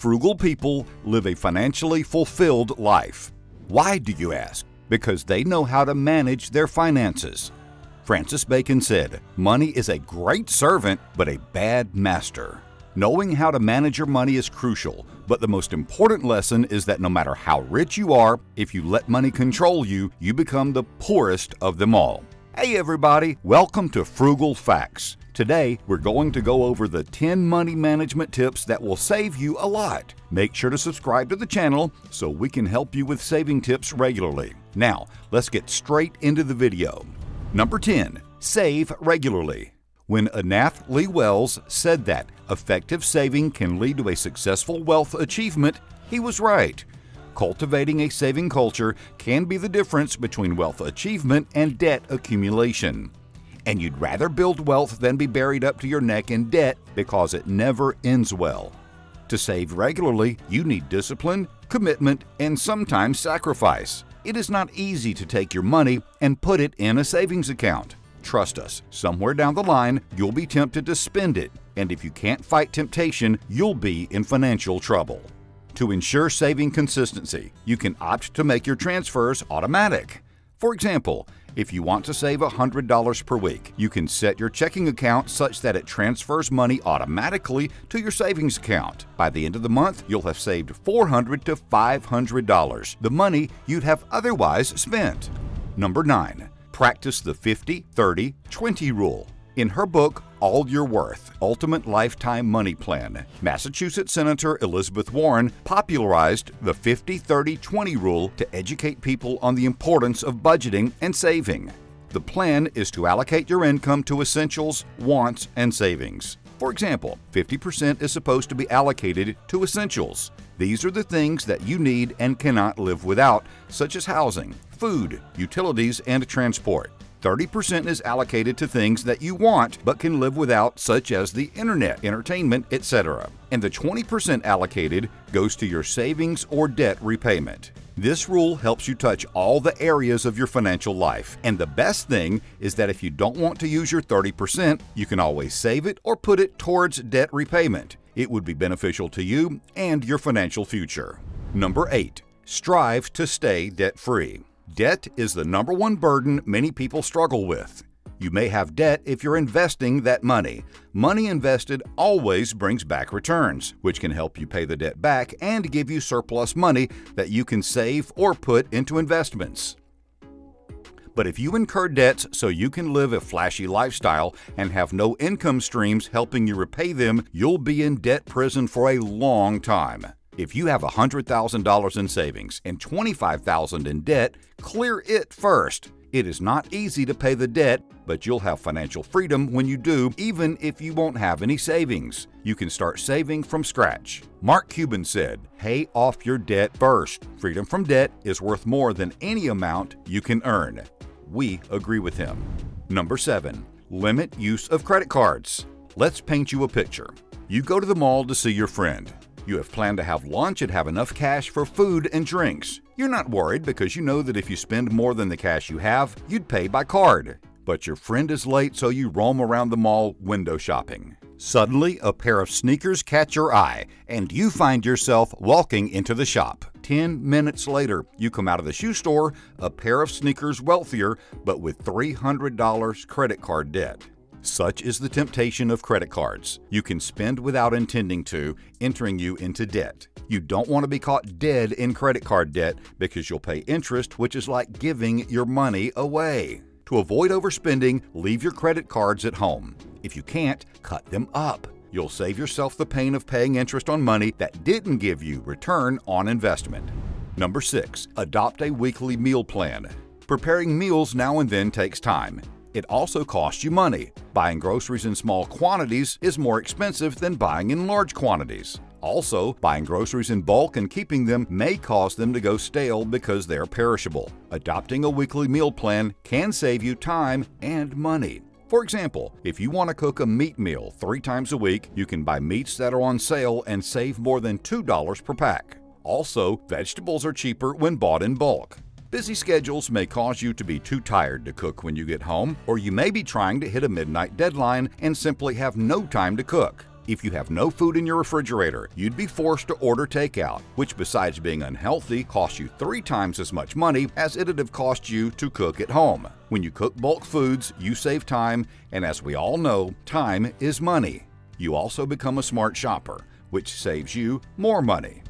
Frugal people live a financially fulfilled life. Why, do you ask? Because they know how to manage their finances. Francis Bacon said, "Money is a great servant, but a bad master." Knowing how to manage your money is crucial, but the most important lesson is that no matter how rich you are, if you let money control you, you become the poorest of them all. Hey everybody, welcome to Frugal Facts. Today, we're going to go over the 10 money management tips that will save you a lot. Make sure to subscribe to the channel so we can help you with saving tips regularly. Now, let's get straight into the video. Number 10. Save regularly. When Anath Lee Wells said that effective saving can lead to a successful wealth achievement, he was right. Cultivating a saving culture can be the difference between wealth achievement and debt accumulation. And you'd rather build wealth than be buried up to your neck in debt because it never ends well. To save regularly, you need discipline, commitment, and sometimes sacrifice. It is not easy to take your money and put it in a savings account. Trust us, somewhere down the line, you'll be tempted to spend it, and if you can't fight temptation, you'll be in financial trouble. To ensure saving consistency, you can opt to make your transfers automatic. For example, if you want to save $100 per week, you can set your checking account such that it transfers money automatically to your savings account. By the end of the month, you'll have saved $400 to $500, the money you'd have otherwise spent. Number 9. Practice the 50-30-20 rule. In her book, All You're Worth, Ultimate Lifetime Money Plan, Massachusetts Senator Elizabeth Warren popularized the 50-30-20 rule to educate people on the importance of budgeting and saving. The plan is to allocate your income to essentials, wants, and savings. For example, 50% is supposed to be allocated to essentials. These are the things that you need and cannot live without, such as housing, food, utilities, and transport. 30% is allocated to things that you want but can live without, such as the internet, entertainment, etc. And the 20% allocated goes to your savings or debt repayment. This rule helps you touch all the areas of your financial life. And the best thing is that if you don't want to use your 30%, you can always save it or put it towards debt repayment. It would be beneficial to you and your financial future. Number 8. Strive to stay debt-free. Debt is the number one burden many people struggle with. You may have debt if you're investing that money. Money invested always brings back returns, which can help you pay the debt back and give you surplus money that you can save or put into investments. But if you incur debts so you can live a flashy lifestyle and have no income streams helping you repay them, you'll be in debt prison for a long time. If you have $100,000 in savings and $25,000 in debt, clear it first. It is not easy to pay the debt, but you'll have financial freedom when you do, even if you won't have any savings. You can start saving from scratch. Mark Cuban said, "Pay off your debt first. Freedom from debt is worth more than any amount you can earn." We agree with him. Number 7. Limit use of credit cards. Let's paint you a picture. You go to the mall to see your friend. You have planned to have lunch and have enough cash for food and drinks. You're not worried because you know that if you spend more than the cash you have, you'd pay by card. But your friend is late, so you roam around the mall window shopping. Suddenly, a pair of sneakers catch your eye, and you find yourself walking into the shop. 10 minutes later, you come out of the shoe store, a pair of sneakers wealthier, but with $300 credit card debt. Such is the temptation of credit cards. You can spend without intending to, entering you into debt. You don't want to be caught dead in credit card debt because you'll pay interest, which is like giving your money away. To avoid overspending, leave your credit cards at home. If you can't, cut them up. You'll save yourself the pain of paying interest on money that didn't give you return on investment. Number 6. Adopt a weekly meal plan. Preparing meals now and then takes time. It also costs you money. Buying groceries in small quantities is more expensive than buying in large quantities. Also, buying groceries in bulk and keeping them may cause them to go stale because they're perishable. Adopting a weekly meal plan can save you time and money. For example, if you want to cook a meat meal 3 times a week, you can buy meats that are on sale and save more than $2 per pack. Also, vegetables are cheaper when bought in bulk. Busy schedules may cause you to be too tired to cook when you get home, or you may be trying to hit a midnight deadline and simply have no time to cook. If you have no food in your refrigerator, you'd be forced to order takeout, which besides being unhealthy, costs you 3 times as much money as it'd have cost you to cook at home. When you cook bulk foods, you save time, and as we all know, time is money. You also become a smart shopper, which saves you more money.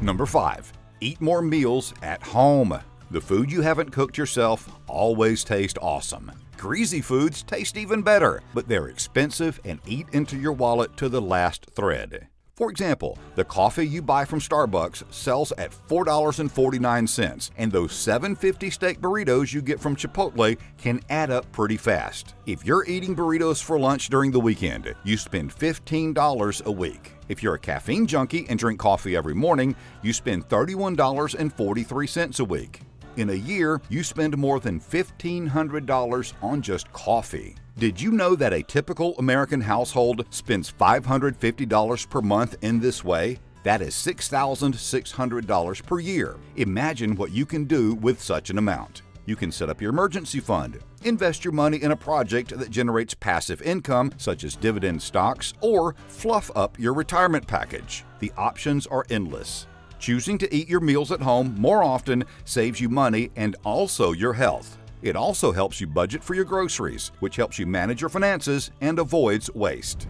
Number 5. Eat more meals at home. The food you haven't cooked yourself always tastes awesome. Greasy foods taste even better, but they're expensive and eat into your wallet to the last thread. For example, the coffee you buy from Starbucks sells at $4.49, and those $7.50 steak burritos you get from Chipotle can add up pretty fast. If you're eating burritos for lunch during the weekend, you spend $15 a week. If you're a caffeine junkie and drink coffee every morning, you spend $31.43 a week. In a year, you spend more than $1,500 on just coffee. Did you know that a typical American household spends $550 per month in this way? That is $6,600 per year. Imagine what you can do with such an amount. You can set up your emergency fund, invest your money in a project that generates passive income, such as dividend stocks, or fluff up your retirement package. The options are endless. Choosing to eat your meals at home more often saves you money and also your health. It also helps you budget for your groceries, which helps you manage your finances and avoids waste.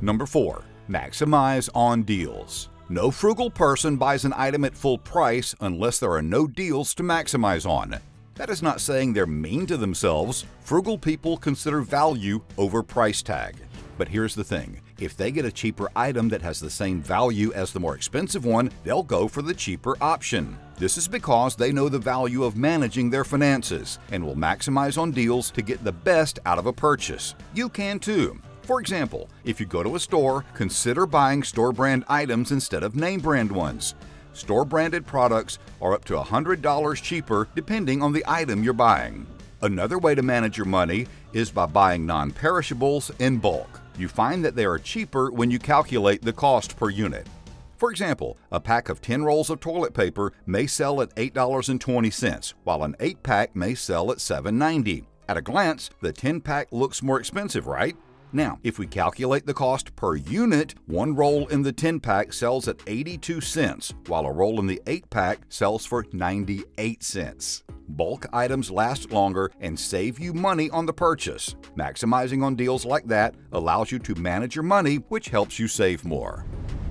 Number 4. Maximize on deals. No frugal person buys an item at full price unless there are no deals to maximize on. That is not saying they're mean to themselves. Frugal people consider value over price tag. But here's the thing. If they get a cheaper item that has the same value as the more expensive one, they'll go for the cheaper option. This is because they know the value of managing their finances and will maximize on deals to get the best out of a purchase. You can too. For example, if you go to a store, consider buying store-brand items instead of name-brand ones. Store-branded products are up to $100 cheaper depending on the item you're buying. Another way to manage your money is by buying non-perishables in bulk. You find that they are cheaper when you calculate the cost per unit. For example, a pack of 10 rolls of toilet paper may sell at $8.20, while an 8-pack may sell at $7.90. At a glance, the 10-pack looks more expensive, right? Now, if we calculate the cost per unit, one roll in the 10-pack sells at 82 cents, while a roll in the 8-pack sells for 98 cents. Bulk items last longer and save you money on the purchase. Maximizing on deals like that allows you to manage your money, which helps you save more.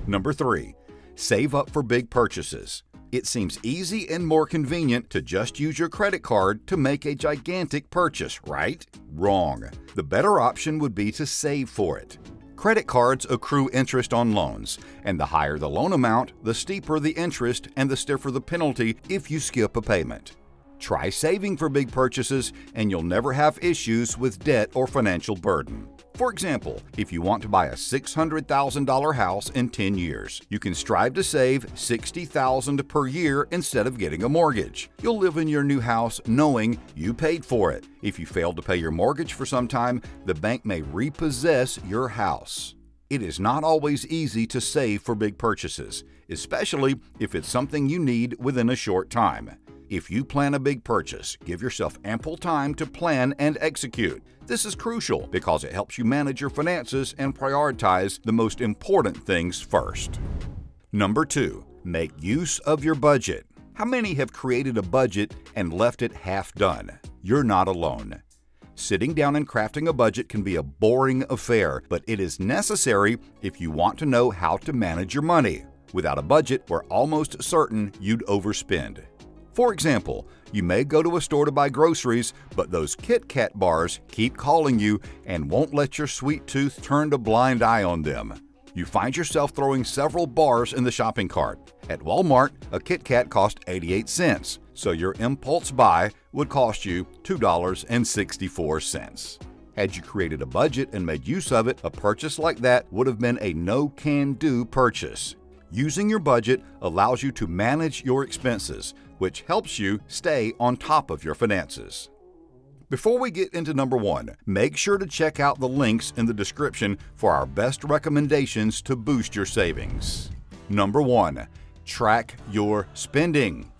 Number 3. Save up for big purchases. It seems easy and more convenient to just use your credit card to make a gigantic purchase, right? Wrong. The better option would be to save for it. Credit cards accrue interest on loans, and the higher the loan amount, the steeper the interest and the stiffer the penalty if you skip a payment. Try saving for big purchases and you'll never have issues with debt or financial burden. For example, if you want to buy a $600,000 house in 10 years, you can strive to save $60,000 per year instead of getting a mortgage. You'll live in your new house knowing you paid for it. If you fail to pay your mortgage for some time, the bank may repossess your house. It is not always easy to save for big purchases, especially if it's something you need within a short time. If you plan a big purchase, give yourself ample time to plan and execute. This is crucial because it helps you manage your finances and prioritize the most important things first. Number 2. Make use of your budget. How many have created a budget and left it half done? You're not alone. Sitting down and crafting a budget can be a boring affair, but it is necessary if you want to know how to manage your money. Without a budget, we're almost certain you'd overspend. For example, you may go to a store to buy groceries, but those Kit Kat bars keep calling you and won't let your sweet tooth turn a blind eye on them. You find yourself throwing several bars in the shopping cart. At Walmart, a Kit Kat cost 88 cents, so your impulse buy would cost you $2.64. Had you created a budget and made use of it, a purchase like that would have been a no-can-do purchase. Using your budget allows you to manage your expenses, which helps you stay on top of your finances. Before we get into number 1, make sure to check out the links in the description for our best recommendations to boost your savings. Number 1. Track your spending.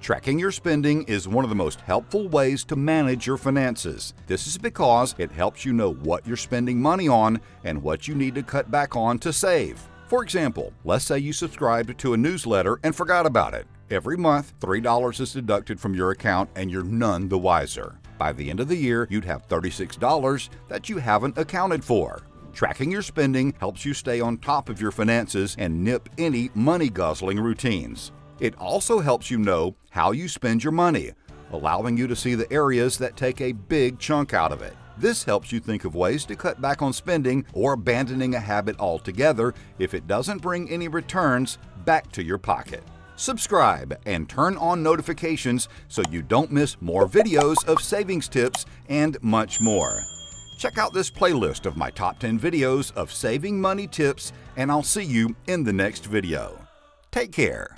Tracking your spending is one of the most helpful ways to manage your finances. This is because it helps you know what you're spending money on and what you need to cut back on to save. For example, let's say you subscribed to a newsletter and forgot about it. Every month, $3 is deducted from your account and you're none the wiser. By the end of the year, you'd have $36 that you haven't accounted for. Tracking your spending helps you stay on top of your finances and nip any money-guzzling routines. It also helps you know how you spend your money, allowing you to see the areas that take a big chunk out of it. This helps you think of ways to cut back on spending or abandoning a habit altogether if it doesn't bring any returns back to your pocket. Subscribe and turn on notifications so you don't miss more videos of savings tips and much more. Check out this playlist of my top 10 videos of saving money tips, and I'll see you in the next video. Take care.